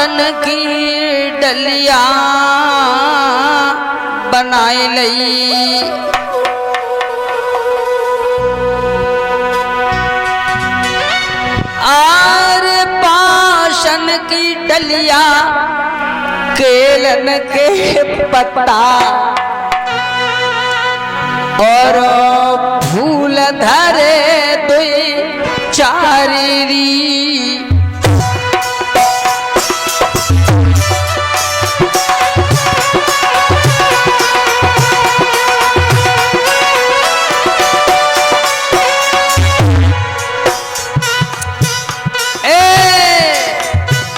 पाषण की डलिया बनाई लई, आर पाषण की डलिया केलन के पत्ता और फूल धरे दुई चारी,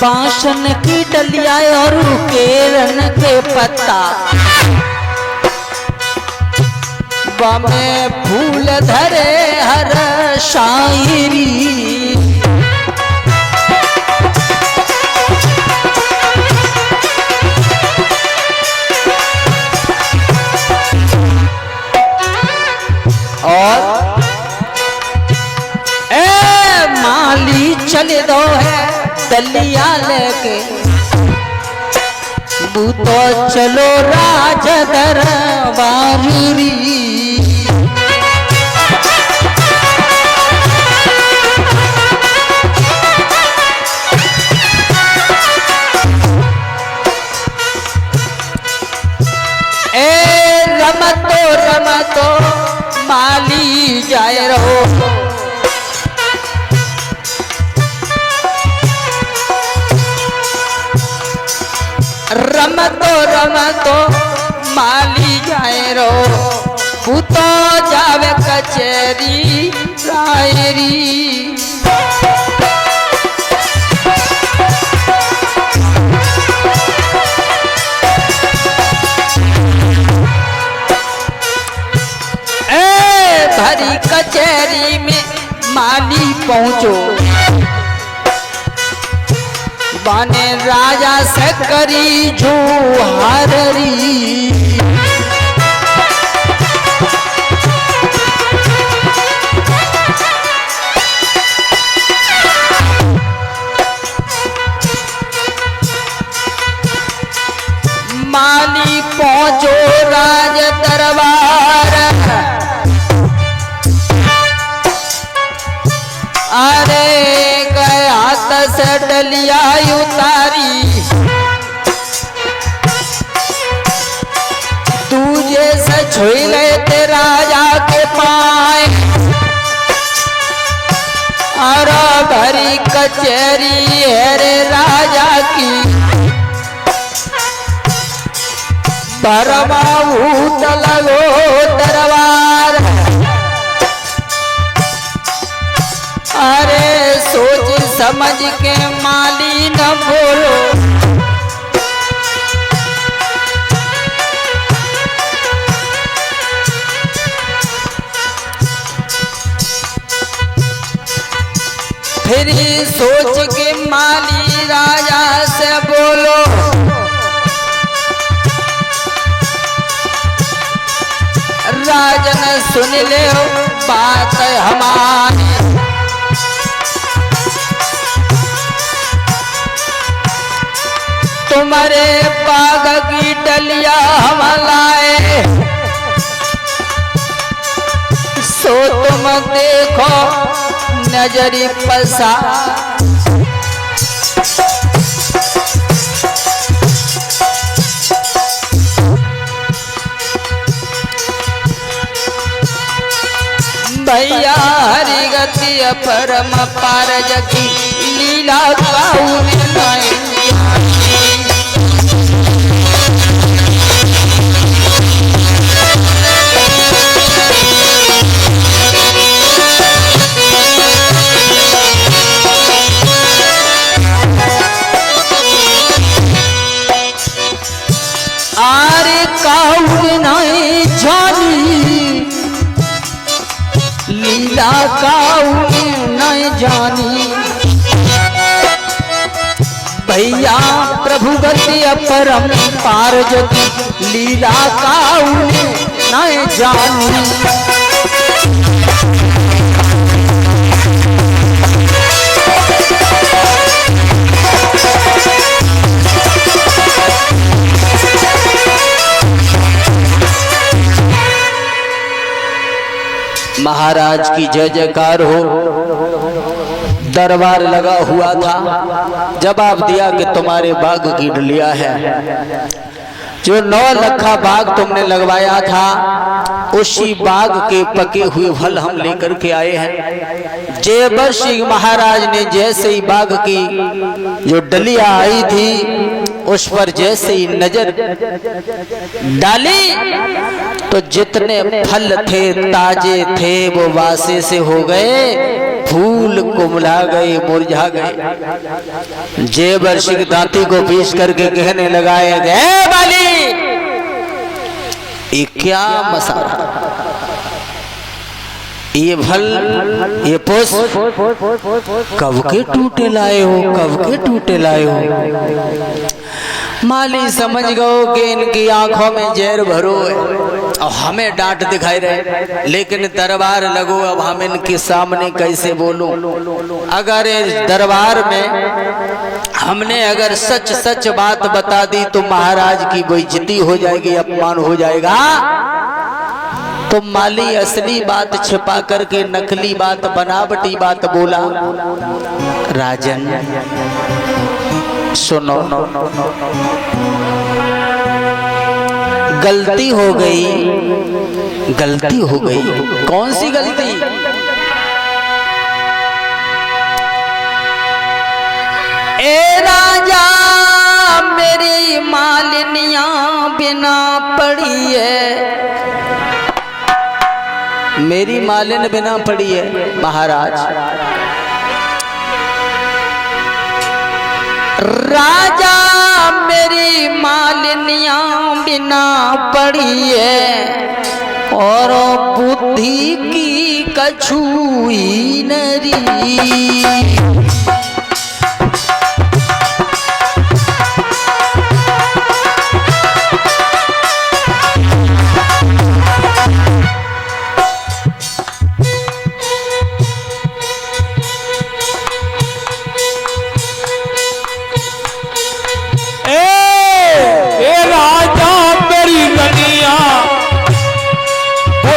पाषण की डलिया और केरन के पत्ता, में फूल धरे हर शायरी, और माली चले दो है डलिया लेके, तू तो चलो राज दरबारी, रमतो माली जाए रहो, रमतो माली जाए रहो, भूतो जावे कचेरी रायरी, भरी कचहरी में माली पहुंचो, बने राजा से करी जुहाररी, माली पहुंचो राज दरबार, अरे गया से डलिया उतारी, तुझे से छुई ले ते राजा के पाए, और भरी कचहरी है रे राजा की, भरमाऊत लगो दरबार, अरे सोच समझ के माली न बोलो, फिर सोच के माली राजा से बोलो, राजन सुन ले बात हमारी, तुम्हारे बाग की डलिया हम लाए, सो तुम देखो नजरी पसा, भैया हरि गति परम पार जगी, लीला गाऊ में नाई, आरे काऊ नहीं जानी, लीला काऊ नहीं जानी, भैया प्रभु गति परम पार ज्योति, लीला काऊ नहीं जानी, महाराज की जय जयकार हो। दरबार लगा हुआ था, जवाब दिया कि तुम्हारे बाग की डलिया है, जो 9 लखा बाग तुमने लगवाया था उसी बाग के पके हुए फल हम लेकर के आए हैं। जयवर सिंह महाराज ने जैसे ही बाग की जो डलिया आई थी उस पर जैसे ही नजर डाली तो जितने फल थे ताजे थे वो वासे से हो गए, फूल कुमला गए, मुरझा गए। जयवर सिंह दांती को पीस करके कहने लगाए, हे बाली ये क्या मसाला, ये फल ये पुष्प कब के टूटे लाए हो, कब के टूटे लाए हो। माली समझ गयो कि इनकी आंखों में जहर भरो है और हमें डांट दिखाई रहे, लेकिन दरबार लगो, अब हम इनके सामने कैसे बोलूं। अगर इस दरबार में हमने अगर सच सच बात बता दी तो महाराज की बेइज्जती हो जाएगी, अपमान हो जाएगा। तो माली असली बात छिपा करके नकली बात, बनावटी बात बोला। राजन सुनो, गलती हो गई, गलती हो गई। कौन सी गलती? ए राजा मेरी मालिनियां बिना पड़ी है, मेरी मालिन बिना पड़ी है। महाराज राजा मेरी मालिनियां बिना पड़ी है और बुद्धि की कछुई नरी।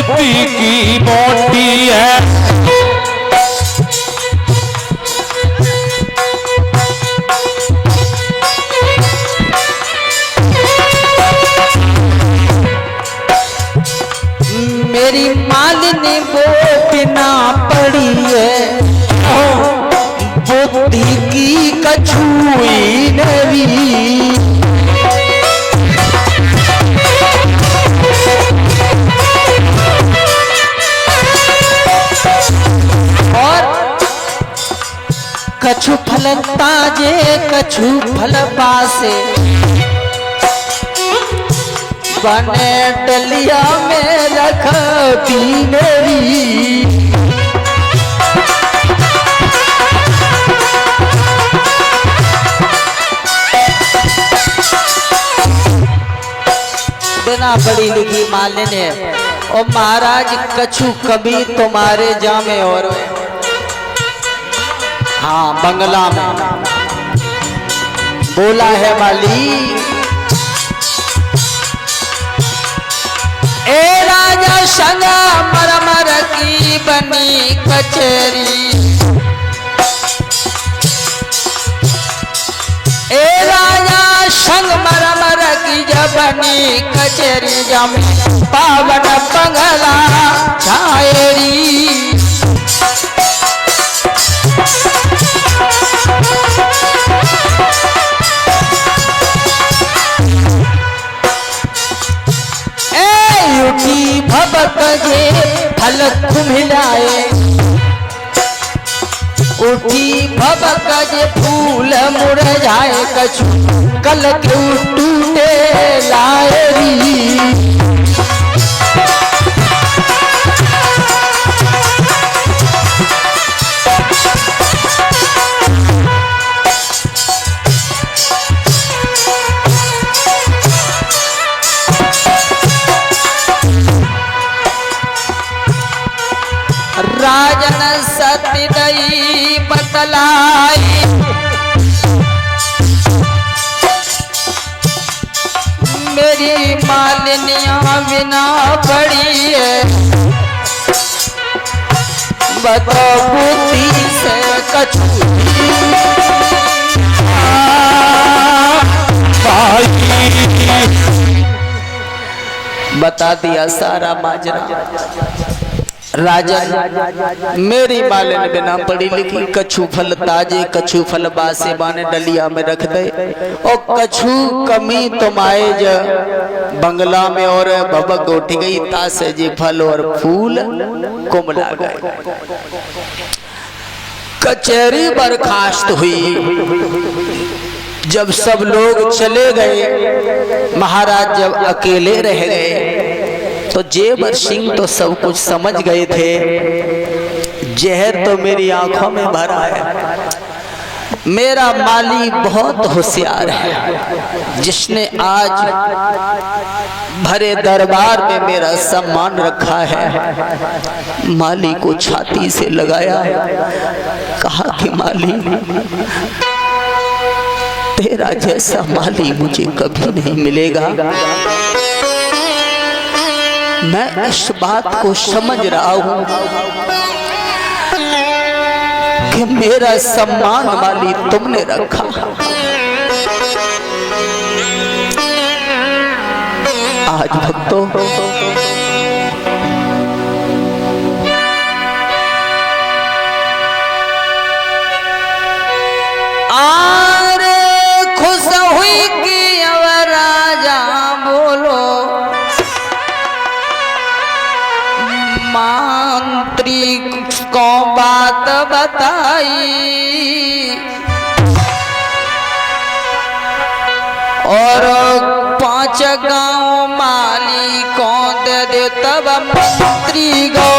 की मोटी है, मेरी मालिनी वो बिना पड़ी है, बुद्धि की कछुई नरी। कछु फल ताजे कछु फल बासे, बने डलिया में रखती मेरी। बिना पढ़ी लिखी मालिन है और महाराज कछु कभी तुम्हारे जामे और हाँ बंगला में बोला है माली। ए राजा संगा मरमर की बनी कचेरी, ए राजा संग मरमर की जब बनी कचेरी, जम पावन बंगला छायरी। उठी भबक जे फल खुमिलाए, उठी भबक जे फूल मुरझाए, कछु कल के टूटे लायरी। राजन सती दई बतलाई, मेरी मालिनियां बिना पड़ी है बताओ बुद्धि से कछु बता दिया सारा माजरा। राजन मेरी मालिन बिना पढ़ी लिखी कछु फल ताजे कछु फल बासे बाने डलिया में रख दे और कछु कमी तुम आए ज बंगला में और भबक उठ गई तासे जी फल और फूल कुमला गए। कचहरी बर्खास्त हुई। जब सब लोग चले गए, महाराज जब अकेले रह गए तो जेवर सिंह तो सब कुछ समझ गए थे। जहर तो मेरी आंखों में भरा है। मेरा माली बहुत होशियार है, जिसने आज भरे दरबार में मेरा सम्मान रखा है। माली को छाती से लगाया, कहा कि माली तेरा जैसा माली मुझे कभी नहीं मिलेगा। मैं इस बात को समझ रहा हूं कि मेरा सम्मान माली तुमने रखा। आज भक्तों खुश हुई कि अब राजा बोलो, मंत्री को बात बताई और 5 गांव माली को दे दे। तब मंत्री गो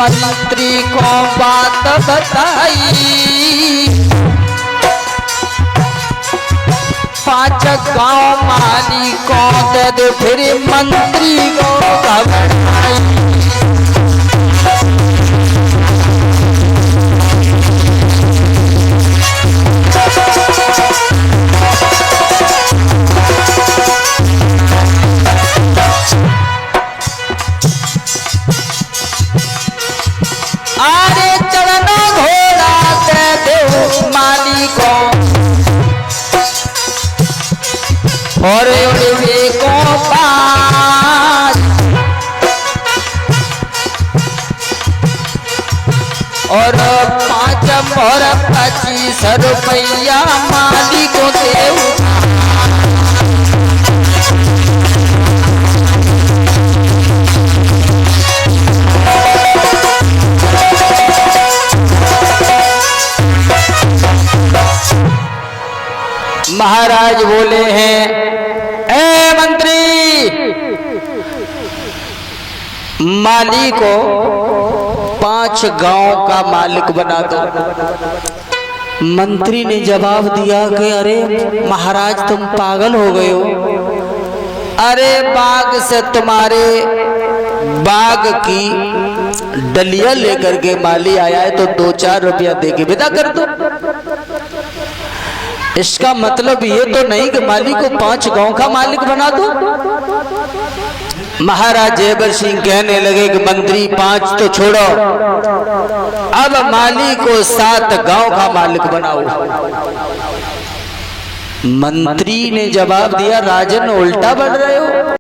मंत्री को बात बताई। 5 गांव माली को दे दे, फिर मंत्री को घबराई। माली को और को पास और 5 और 25 रुपया माली को देव। महाराज बोले हैं, ए मंत्री, माली को 5 गांव का मालिक बना दो। मंत्री ने जवाब दिया कि अरे महाराज तुम पागल हो गए हो। अरे बाग से तुम्हारे बाग की डलिया लेकर के माली आया है तो 2-4 रुपया दे के विदा कर दो। इसका मतलब ये तो नहीं कि माली को 5 गांव का मालिक बना दो। महाराज जेवर सिंह कहने लगे कि मंत्री 5 तो छोड़ो, अब माली को 7 गांव का मालिक बनाओ। मंत्री ने जवाब दिया, राजन उल्टा बढ़ रहे हो।